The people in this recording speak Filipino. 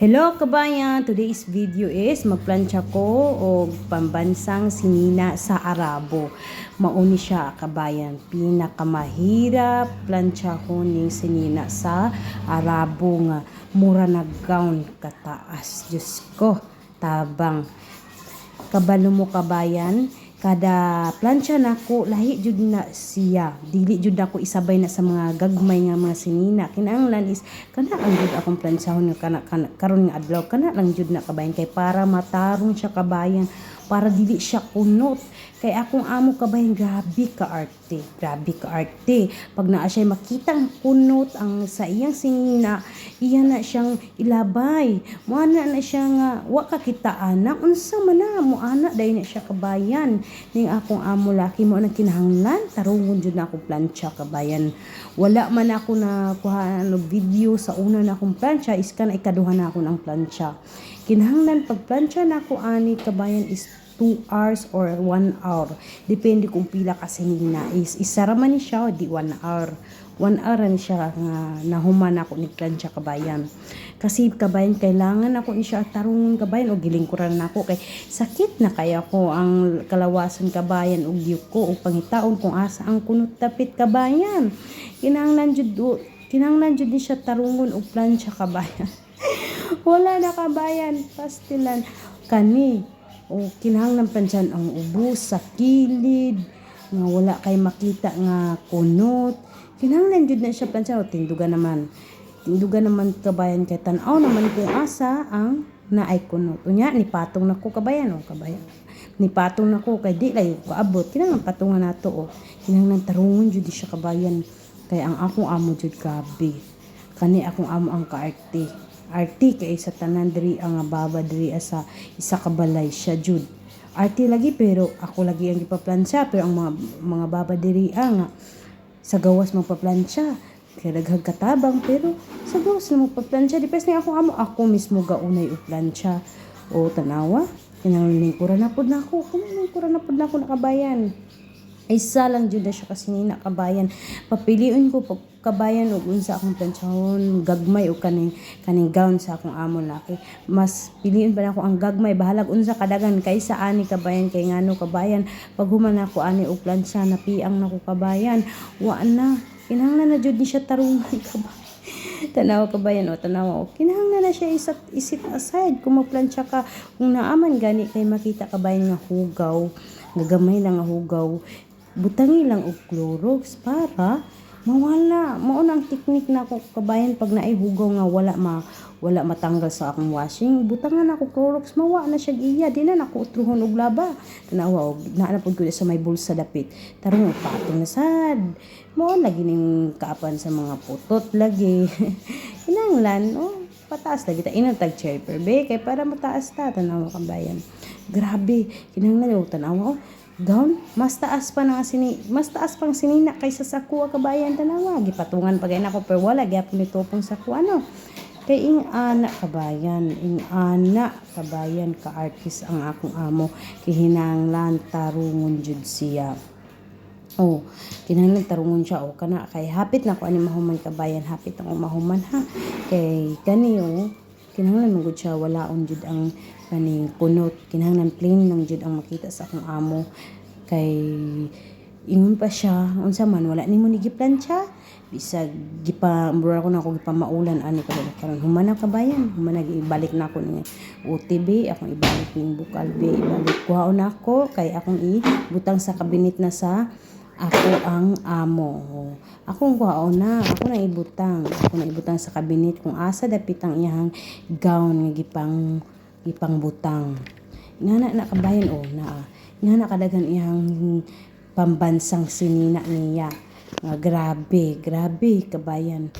Hello kabayan, today's video is magplantsa ko og pambansang sinina sa Arabo. Mauni siya kabayan, pinakamahirap plantsa ko ning sinina sa Arabo nga mura na gown kataas. Diyos ko, tabang. Kabalo mo kabayan, kada plancha nako lahi jud na siya, dili jud ako isabay na sa mga gagmay nga mga sinina. Kinahanglan is kana ang jud akong planchahon nga karon nga adlaw, kana lang jud na kabayan kay para matarong siya kabayan, para dili siya kunot. Kay akong amo kabayan, grabe ka arte. Pag naa siya makitang kunot ang sa iyang sinina, iya na siyang ilabay. Muana na siya nga wa ka kita ana unsa man na mo ana day na siya kabayan. Ning akong amo laki mo nang kinahanglan tarungon jud na akong plancha kabayan. Wala man ako na kuha video sa una na akong plancha, iskan ikaduha na ako ng plancha. Kinahanglan pag plancha na ako ani kabayan is 2 hours or 1 hour. Depende kung pila ka sinina is isara man ni siya o di 1 hour. 1 hour ni siya nga nahuman ako ni plancha kabayan. Kasi kabayan kailangan ako ni siya tarungon kabayan o gilingkuran na ako kay sakit na kaya ko ang kalawasan kabayan og yuko o pangitaon kung asa ang kunot tapit kabayan. Kinahanglan jud ni siya tarungon og plancha kabayan. Wala na kabayan, pastilan kani o kinahanglan pansyan ang ubos sa kilid nga wala kay makita nga kunot. Kinahanglan jud na siya pansyan o tindugan naman kabayan kay tan-aw naman kung asa ang naay kunot. Unya ni patong nako kabayan o kabayan. Ni patong nako kay di lay kaabot, kinahanglan patungan nato o. Kinahanglan tarungon jud siya kabayan kay ang akong amo jud gabi. Kani akong amo ang kaarte. Arti kay sa tanan diri ang baba diri sa isa ka balay siya jud. Arti lagi pero ako lagi ang gipaplansya pero ang mga baba diri nga sa gawas magpaplansya. Kaya daghang katabang pero sa gawas na magpaplansya dipes ni ako amo ako mismo gaunay og plansya. O tanawa, kinahanglan na pud nako. Kinahanglan na ako nakabayan. Isa lang jud siya kasi nina kabayan. Papiliun ko kabayan og unsa akong planchahon, gagmay o kaning gown sa akong amo laki. Mas piliun pa nako ang gagmay bahalag unsa kadagan kaysa ani kabayan kay ngano kabayan pag human ako ani og plancha napiang nako kabayan. Wa na kinahanglan na jud ni siya tarungan kabayan. Tanawa kabayan o tanawa o kinahanglan na siya isit aside kung magplansya ka kung naaman gani kay makita kabayan nga hugaw, gagamay lang nga hugaw. Butangi lang og Clorox para mawala. Mao na ang teknik na ako kabayan pag naay hugaw nga wala matanggal sa akong washing. Butangan ako Clorox mawa na siya iya. Di na nako utruhon og laba. Tanawa og naa na pud ko sa may bulsa dapit. Tarong patong na sad. Mao lagi ning kaapan sa mga putot lagi. Kinahanglan pataas lagi ta inang tag cherry be kay para mataas ta tanawa kabayan. Grabe kinahanglan og tanawa gown mas taas pang sinina kaysa sa kuha kabayan tanawa gipatungan pagay nako pero wala gyapon ni tupong sa kuha kay ing ana kabayan ka artist ang akong amo kinahanglan tarungon jud siya. Kinahanglan tarungon siya kana kay hapit na ko ani mahuman kabayan, hapit ang mahuman ha kay kani kinahanglan mong siya walaon jud ang kaning kunot. Kinahanglan plain lang jud ang makita sa akong amo kay ingon pa siya unsa man wala nimo ni giplansya bisag mura ko na ako gipamaulan ani karon human na kabayan human ibalik na ako ni OTB akong ibalik ning bukal be ibalik kuhaon ako kay akong ibutang sa kabinet na sa ako ang amo. Akong kuhaon na ako na ibutang sa kabinet kung asa dapit ang iyang gown nga gipang butang. Ingana na kabayan ingana kadagan iyang pambansang sinina niya. Grabe kabayan.